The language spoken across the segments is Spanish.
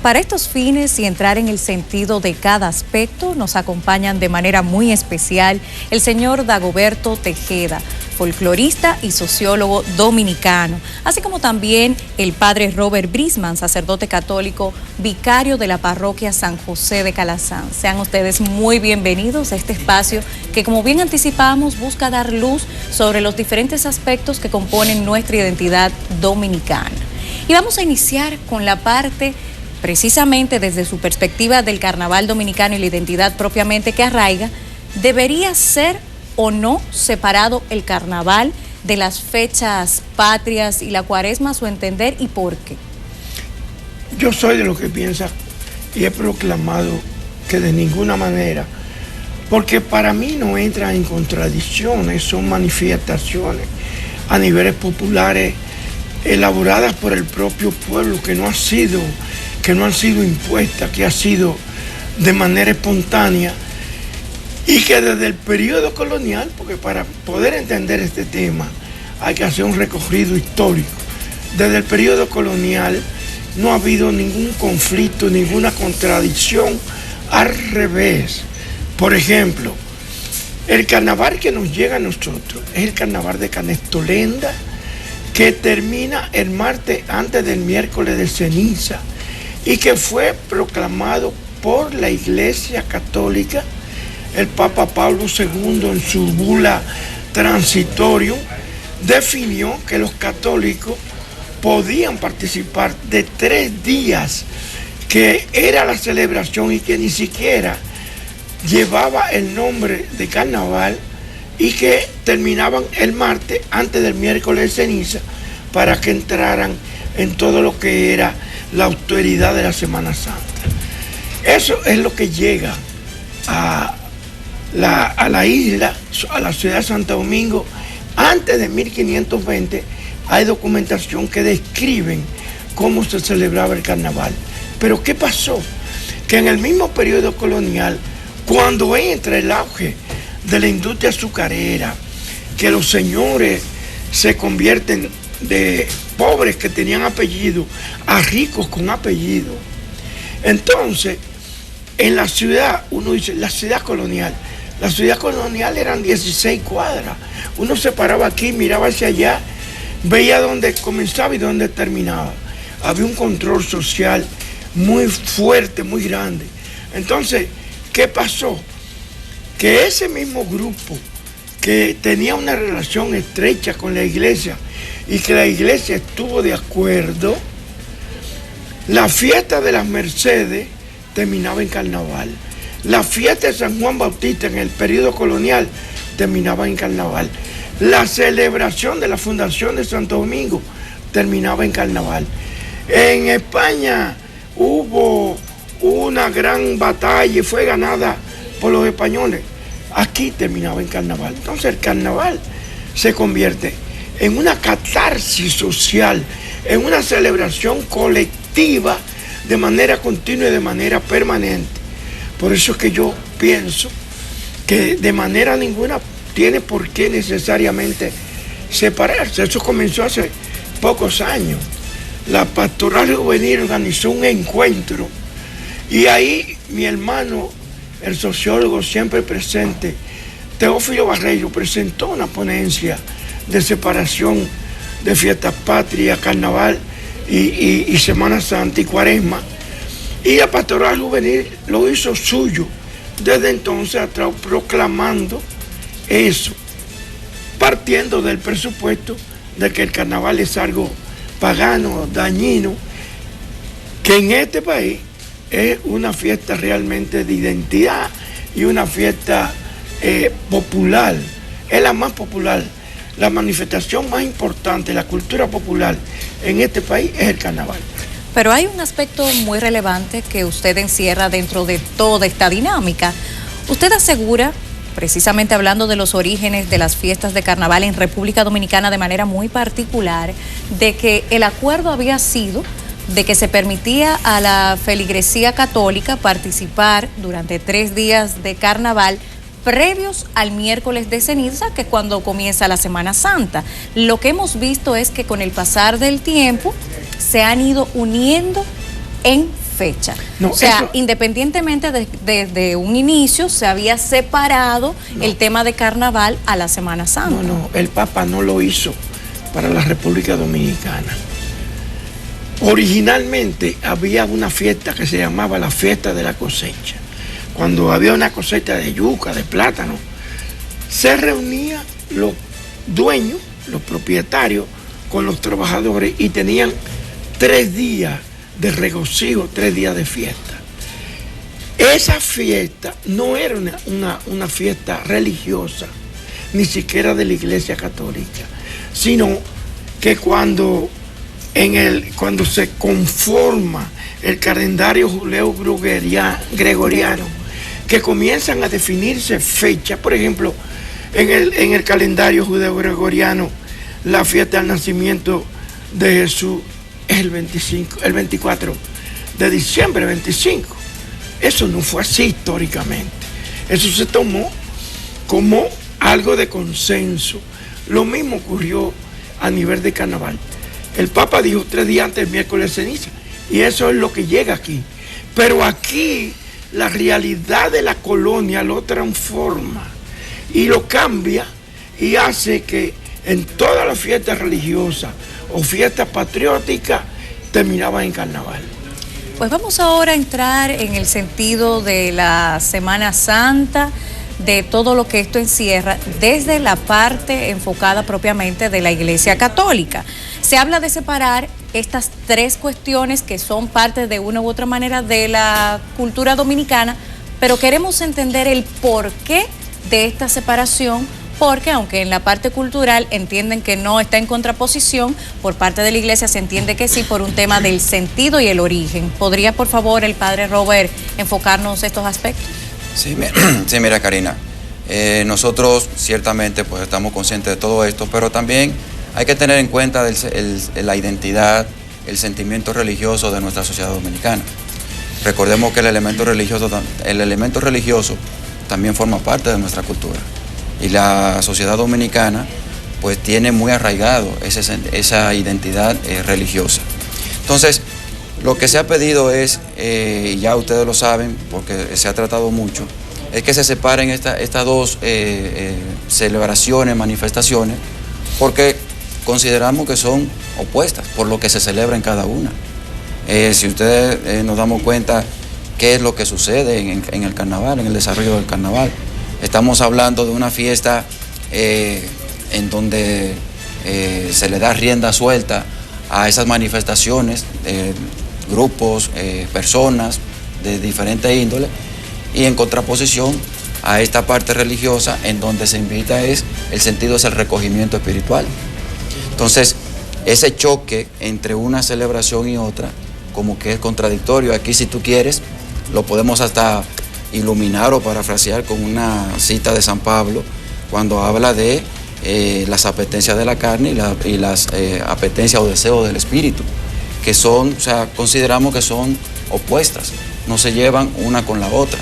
Para estos fines y entrar en el sentido de cada aspecto, nos acompañan de manera muy especial el señor Dagoberto Tejeda, folclorista y sociólogo dominicano, así como también el padre Robert Brisman, sacerdote católico, vicario de la parroquia San José de Calasanz. Sean ustedes muy bienvenidos a este espacio que, como bien anticipamos, busca dar luz sobre los diferentes aspectos que componen nuestra identidad dominicana. Y vamos a iniciar con la parte precisamente desde su perspectiva del carnaval dominicano y la identidad propiamente que arraiga. ¿Debería ser o no separado el carnaval de las fechas patrias y la cuaresma a su entender, y por qué? Yo soy de los que piensa y he proclamado que de ninguna manera, porque para mí no entra en contradicciones, son manifestaciones a niveles populares elaboradas por el propio pueblo, que no han sido impuestas, que ha sido de manera espontánea, y que desde el periodo colonial, porque para poder entender este tema hay que hacer un recorrido histórico, desde el periodo colonial no ha habido ningún conflicto, ninguna contradicción, al revés. Por ejemplo, el carnaval que nos llega a nosotros es el carnaval de Canestolenda, que termina el martes antes del miércoles de ceniza y que fue proclamado por la Iglesia Católica. El Papa Pablo II, en su bula Transitorium, definió que los católicos podían participar de 3 días, que era la celebración y que ni siquiera llevaba el nombre de carnaval, y que terminaban el martes antes del miércoles de ceniza para que entraran en todo lo que era la austeridad de la Semana Santa. Eso es lo que llega a la isla, a la ciudad de Santo Domingo. Antes de 1520 hay documentación que describen cómo se celebraba el carnaval. Pero ¿qué pasó? Que en el mismo periodo colonial, cuando entra el auge de la industria azucarera, que los señores se convierten de pobres que tenían apellido a ricos con apellido, entonces en la ciudad, uno dice, la ciudad colonial eran 16 cuadras, uno se paraba aquí, miraba hacia allá, veía dónde comenzaba y dónde terminaba. Había un control social muy fuerte, muy grande. Entonces, ¿qué pasó? Que ese mismo grupo que tenía una relación estrecha con la iglesia y que la iglesia estuvo de acuerdo, la fiesta de las Mercedes terminaba en carnaval. La fiesta de San Juan Bautista en el periodo colonial terminaba en carnaval. La celebración de la fundación de Santo Domingo terminaba en carnaval. En España hubo una gran batalla y fue ganada por los españoles. Aquí terminaba en carnaval. Entonces el carnaval se convierte en una catarsis social, en una celebración colectiva de manera continua y de manera permanente. Por eso es que yo pienso que de manera ninguna tiene por qué necesariamente separarse. Eso comenzó hace pocos años. La Pastoral Juvenil organizó un encuentro y ahí mi hermano, el sociólogo siempre presente, Teófilo Barreiro, presentó una ponencia de separación de fiestas patrias, carnaval y Semana Santa y Cuaresma. Y la Pastoral Juvenil lo hizo suyo. Desde entonces ha estado proclamando eso, partiendo del presupuesto de que el carnaval es algo pagano, dañino, que en este país es una fiesta realmente de identidad y una fiesta popular. Es la más popular, la manifestación más importante de la cultura popular en este país es el carnaval. Pero hay un aspecto muy relevante que usted encierra dentro de toda esta dinámica. Usted asegura, precisamente hablando de los orígenes de las fiestas de carnaval en República Dominicana de manera muy particular, de que el acuerdo había sido de que se permitía a la feligresía católica participar durante 3 días de carnaval previos al miércoles de ceniza, que es cuando comienza la Semana Santa. Lo que hemos visto es que con el pasar del tiempo se han ido uniendo en fecha. No, o sea, eso, independientemente de un inicio, se había separado el tema de carnaval a la Semana Santa. No, el Papa no lo hizo para la República Dominicana. Originalmente había una fiesta que se llamaba la fiesta de la cosecha. Cuando había una cosecha de yuca, de plátano, se reunían los dueños, los propietarios, con los trabajadores y tenían 3 días de regocijo, 3 días de fiesta. Esa fiesta no era una fiesta religiosa, ni siquiera de la Iglesia Católica, sino que cuando se conforma el calendario juleo-gregoriano, que comienzan a definirse fechas, por ejemplo, en el calendario judeo-gregoriano, la fiesta del nacimiento de Jesús es el 24 de diciembre, 25. Eso no fue así históricamente. Eso se tomó como algo de consenso. Lo mismo ocurrió a nivel de carnaval. El Papa dijo 3 días antes del miércoles de ceniza, y eso es lo que llega aquí. Pero aquí la realidad de la colonia lo transforma y lo cambia y hace que en todas las fiestas religiosas o fiestas patrióticas terminaban en carnaval. Pues vamos ahora a entrar en el sentido de la Semana Santa, de todo lo que esto encierra, desde la parte enfocada propiamente de la Iglesia Católica. Se habla de separar estas 3 cuestiones que son parte de una u otra manera de la cultura dominicana, pero queremos entender el porqué de esta separación, porque aunque en la parte cultural entienden que no está en contraposición, por parte de la Iglesia se entiende que sí, por un tema del sentido y el origen. ¿Podría, por favor, el padre Robert enfocarnos estos aspectos? Sí, mira, Karina, nosotros ciertamente pues estamos conscientes de todo esto, pero también hay que tener en cuenta la identidad, el sentimiento religioso de nuestra sociedad dominicana. Recordemos que el elemento religioso también forma parte de nuestra cultura. Y la sociedad dominicana pues tiene muy arraigado esa identidad religiosa. Entonces, lo que se ha pedido es, y ya ustedes lo saben porque se ha tratado mucho, es que se separen estas 2 celebraciones, manifestaciones, porque consideramos que son opuestas por lo que se celebra en cada una. Si ustedes nos damos cuenta qué es lo que sucede en el carnaval, en el desarrollo del carnaval, estamos hablando de una fiesta en donde se le da rienda suelta a esas manifestaciones, grupos, personas de diferentes índoles, y en contraposición a esta parte religiosa en donde se invita el sentido es el recogimiento espiritual. Entonces, ese choque entre una celebración y otra, como que es contradictorio. Aquí, si tú quieres, lo podemos hasta iluminar o parafrasear con una cita de San Pablo, cuando habla de las apetencias de la carne y las apetencias o deseos del espíritu, que son, o sea, consideramos que son opuestas, no se llevan una con la otra.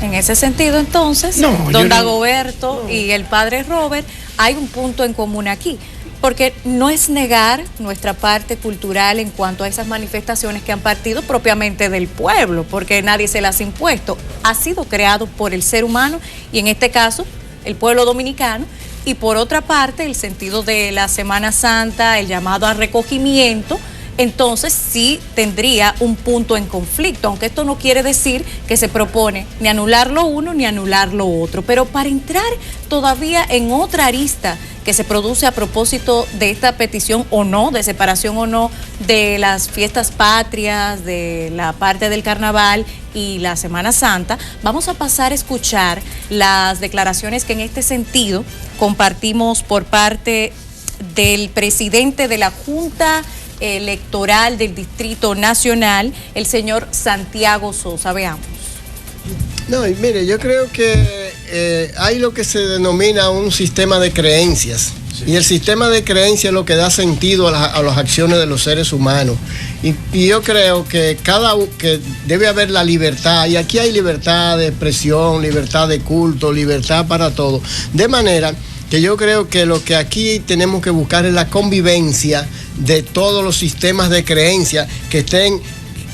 En ese sentido, entonces, don Dagoberto y el padre Robert, hay un punto en común aquí, porque no es negar nuestra parte cultural en cuanto a esas manifestaciones que han partido propiamente del pueblo, porque nadie se las ha impuesto, ha sido creado por el ser humano y en este caso el pueblo dominicano, y por otra parte el sentido de la Semana Santa, el llamado a recogimiento, entonces sí tendría un punto en conflicto, aunque esto no quiere decir que se propone ni anular lo uno ni anular lo otro, pero para entrar todavía en otra arista que se produce a propósito de esta petición o no, de separación o no, de las fiestas patrias, de la parte del carnaval y la Semana Santa, vamos a pasar a escuchar las declaraciones que en este sentido compartimos por parte del presidente de la Junta Electoral del Distrito Nacional, el señor Santiago Sosa. Veamos. No, y mire, yo creo que hay lo que se denomina un sistema de creencias. Sí. Y el sistema de creencias es lo que da sentido a las acciones de los seres humanos. Y yo creo que que debe haber la libertad, y aquí hay libertad de expresión, libertad de culto, libertad para todo. De manera que yo creo que lo que aquí tenemos que buscar es la convivencia de todos los sistemas de creencias que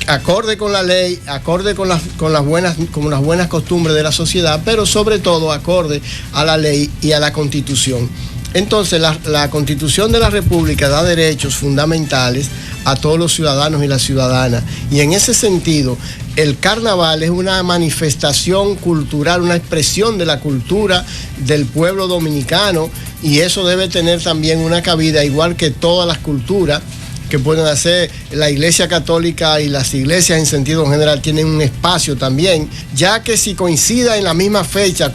acorde con la ley, acorde con las buenas costumbres de la sociedad, pero sobre todo acorde a la ley y a la Constitución. Entonces, la Constitución de la República da derechos fundamentales a todos los ciudadanos y las ciudadanas. Y en ese sentido, el carnaval es una manifestación cultural, una expresión de la cultura del pueblo dominicano, y eso debe tener también una cabida, igual que todas las culturas que pueden hacer. La Iglesia Católica y las iglesias en sentido general tienen un espacio también, ya que si coincide en la misma fecha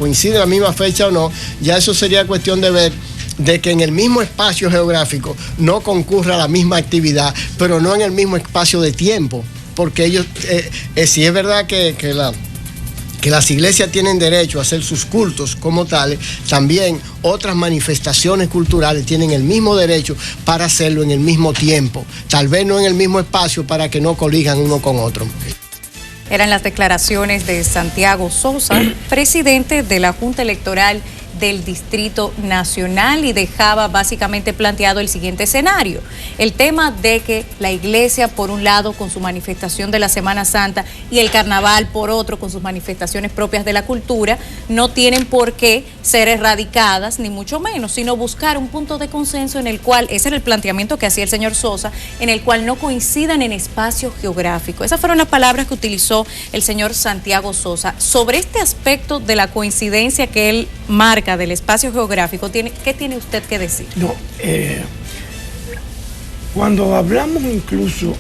o no, ya eso sería cuestión de ver de que en el mismo espacio geográfico no concurra la misma actividad, pero no en el mismo espacio de tiempo, porque ellos, si es verdad que las iglesias tienen derecho a hacer sus cultos como tales, también otras manifestaciones culturales tienen el mismo derecho para hacerlo en el mismo tiempo, tal vez no en el mismo espacio, para que no colijan uno con otro. Eran las declaraciones de Santiago Sosa, presidente de la Junta Electoral del Distrito Nacional, y dejaba básicamente planteado el siguiente escenario: el tema de que la iglesia, por un lado, con su manifestación de la Semana Santa, y el carnaval, por otro, con sus manifestaciones propias de la cultura, no tienen por qué ser erradicadas, ni mucho menos, sino buscar un punto de consenso en el cual, ese era el planteamiento que hacía el señor Sosa, en el cual no coincidan en espacio geográfico. Esas fueron las palabras que utilizó el señor Santiago Sosa. Sobre este aspecto de la coincidencia que él marca del espacio geográfico, ¿qué tiene usted que decir? No, cuando hablamos incluso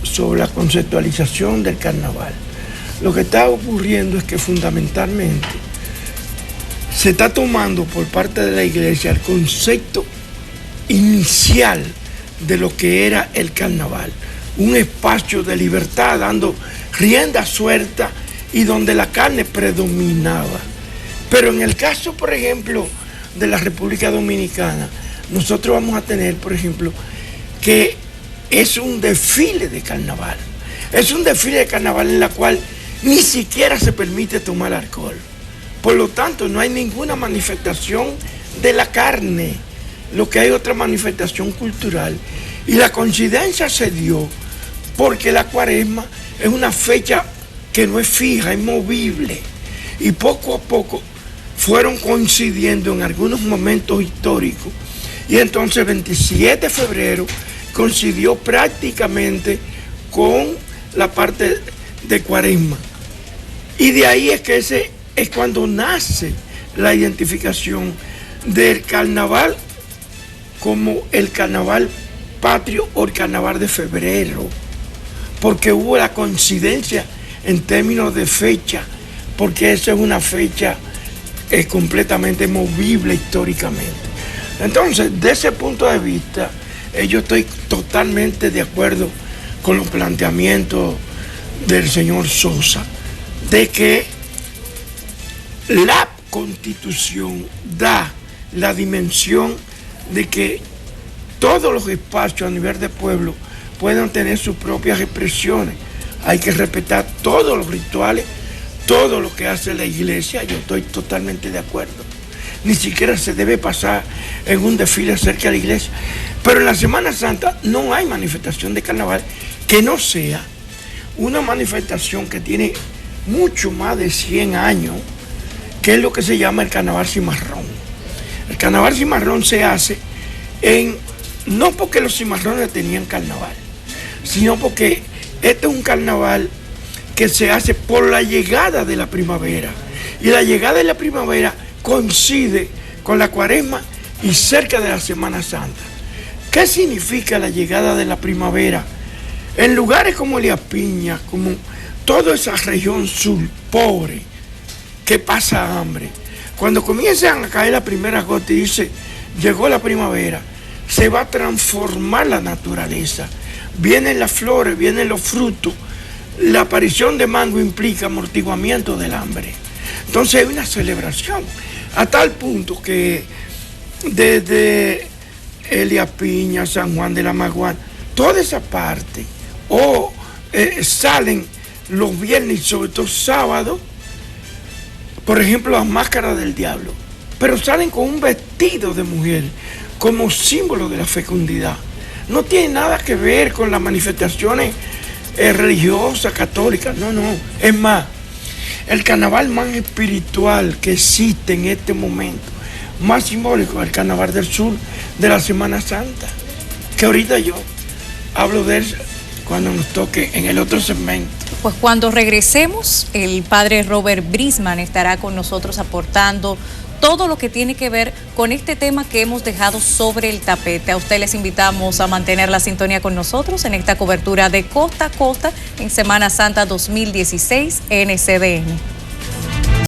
sobre la conceptualización del carnaval, lo que está ocurriendo es que fundamentalmente se está tomando por parte de la iglesia el concepto inicial de lo que era el carnaval, un espacio de libertad dando rienda suelta y donde la carne predominaba. Pero en el caso, por ejemplo, de la República Dominicana, nosotros vamos a tener, por ejemplo, que es un desfile de carnaval. Es un desfile de carnaval en la cual ni siquiera se permite tomar alcohol. Por lo tanto, no hay ninguna manifestación de la carne, lo que hay otra manifestación cultural. Y la coincidencia se dio porque la Cuaresma es una fecha que no es fija, es movible. Y poco a poco fueron coincidiendo en algunos momentos históricos, y entonces el 27 de febrero coincidió prácticamente con la parte de Cuaresma, y de ahí es que ese es cuando nace la identificación del carnaval como el carnaval patrio o el carnaval de febrero, porque hubo la coincidencia en términos de fecha, porque esa es una fecha completamente movible históricamente. Entonces, de ese punto de vista, yo estoy totalmente de acuerdo con los planteamientos del señor Sosa, de que la Constitución da la dimensión de que todos los espacios a nivel de pueblo puedan tener sus propias expresiones. Hay que respetar todos los rituales, todo lo que hace la iglesia. Yo estoy totalmente de acuerdo. Ni siquiera se debe pasar en un desfile cerca de la iglesia. Pero en la Semana Santa no hay manifestación de carnaval que no sea una manifestación que tiene mucho más de 100 años, que es lo que se llama el carnaval cimarrón. El carnaval cimarrón se hace no porque los cimarrones tenían carnaval, sino porque este es un carnaval que se hace por la llegada de la primavera. Y la llegada de la primavera coincide con la Cuaresma y cerca de la Semana Santa. ¿Qué significa la llegada de la primavera? En lugares como Elías Piñas, como toda esa región sur pobre, que pasa hambre, cuando comienzan a caer la primera gota y dice, llegó la primavera, se va a transformar la naturaleza. Vienen las flores, vienen los frutos. La aparición de mango implica amortiguamiento del hambre. Entonces hay una celebración, a tal punto que desde Elías Piñas, San Juan de la Maguana, toda esa parte, salen los viernes y sobre todo sábados, por ejemplo, las máscaras del diablo, pero salen con un vestido de mujer como símbolo de la fecundidad. No tiene nada que ver con las manifestaciones religiosa, católica, no, es más, el carnaval más espiritual que existe en este momento, más simbólico, el carnaval del sur de la Semana Santa, que ahorita yo hablo de él cuando nos toque en el otro segmento. Pues cuando regresemos, el padre Robert Brisman estará con nosotros aportando todo lo que tiene que ver con este tema que hemos dejado sobre el tapete. A usted les invitamos a mantener la sintonía con nosotros en esta cobertura de Costa a Costa en Semana Santa 2016 NCDN.